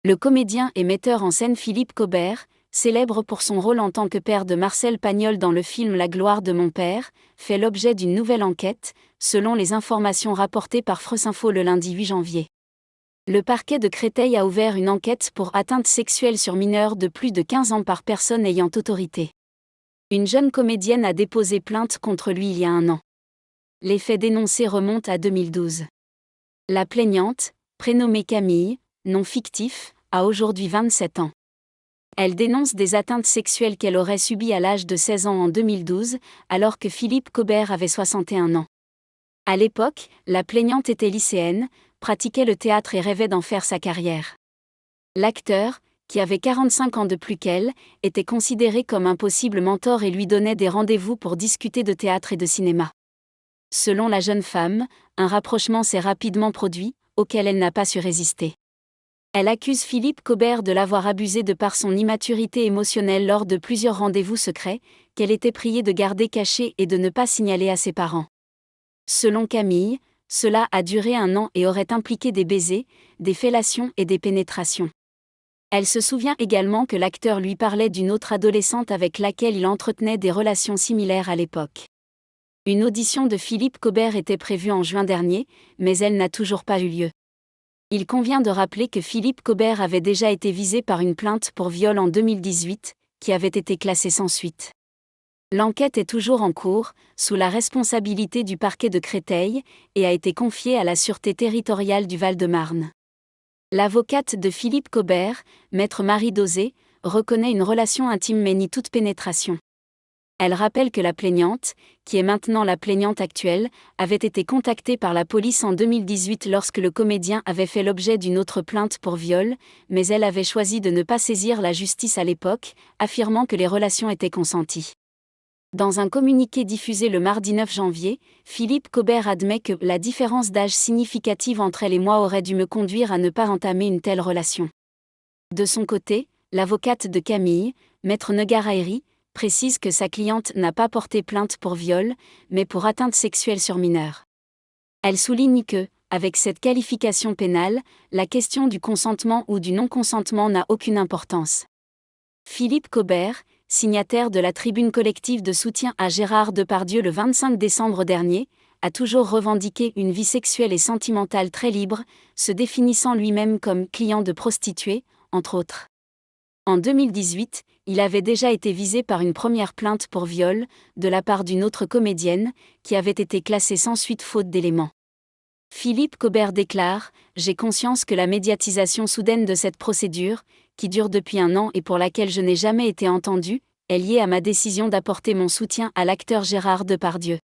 Le comédien et metteur en scène Philippe Cobert, célèbre pour son rôle en tant que père de Marcel Pagnol dans le film La gloire de mon père, fait l'objet d'une nouvelle enquête, selon les informations rapportées par Freuxinfo le lundi 8 janvier. Le parquet de Créteil a ouvert une enquête pour atteinte sexuelle sur mineurs de plus de 15 ans par personne ayant autorité. Une jeune comédienne a déposé plainte contre lui il y a un an. Les faits dénoncés remontent à 2012. La plaignante, prénommée Camille, nom fictif, a aujourd'hui 27 ans. Elle dénonce des atteintes sexuelles qu'elle aurait subies à l'âge de 16 ans en 2012, alors que Philippe Cobert avait 61 ans. À l'époque, la plaignante était lycéenne, pratiquait le théâtre et rêvait d'en faire sa carrière. L'acteur, qui avait 45 ans de plus qu'elle, était considéré comme un possible mentor et lui donnait des rendez-vous pour discuter de théâtre et de cinéma. Selon la jeune femme, un rapprochement s'est rapidement produit, auquel elle n'a pas su résister. Elle accuse Philippe Cobert de l'avoir abusé de par son immaturité émotionnelle lors de plusieurs rendez-vous secrets, qu'elle était priée de garder cachés et de ne pas signaler à ses parents. Selon Camille, cela a duré un an et aurait impliqué des baisers, des fellations et des pénétrations. Elle se souvient également que l'acteur lui parlait d'une autre adolescente avec laquelle il entretenait des relations similaires à l'époque. Une audition de Philippe Cobert était prévue en juin dernier, mais elle n'a toujours pas eu lieu. Il convient de rappeler que Philippe Cobert avait déjà été visé par une plainte pour viol en 2018, qui avait été classée sans suite. L'enquête est toujours en cours, sous la responsabilité du parquet de Créteil, et a été confiée à la Sûreté territoriale du Val-de-Marne. L'avocate de Philippe Cobert, maître Marie Dosé, reconnaît une relation intime mais nie toute pénétration. Elle rappelle que la plaignante, qui est maintenant la plaignante actuelle, avait été contactée par la police en 2018 lorsque le comédien avait fait l'objet d'une autre plainte pour viol, mais elle avait choisi de ne pas saisir la justice à l'époque, affirmant que les relations étaient consenties. Dans un communiqué diffusé le mardi 9 janvier, Philippe Cobert admet que la différence d'âge significative entre elle et moi aurait dû me conduire à ne pas entamer une telle relation. De son côté, l'avocate de Camille, maître Negarairi, précise que sa cliente n'a pas porté plainte pour viol, mais pour atteinte sexuelle sur mineur. Elle souligne que, avec cette qualification pénale, la question du consentement ou du non-consentement n'a aucune importance. Philippe Cobert, signataire de la tribune collective de soutien à Gérard Depardieu le 25 décembre dernier, a toujours revendiqué une vie sexuelle et sentimentale très libre, se définissant lui-même comme client de prostituées, entre autres. En 2018, il avait déjà été visé par une première plainte pour viol, de la part d'une autre comédienne, qui avait été classée sans suite faute d'éléments. Philippe Cobert déclare « J'ai conscience que la médiatisation soudaine de cette procédure, qui dure depuis un an et pour laquelle je n'ai jamais été entendu, est liée à ma décision d'apporter mon soutien à l'acteur Gérard Depardieu.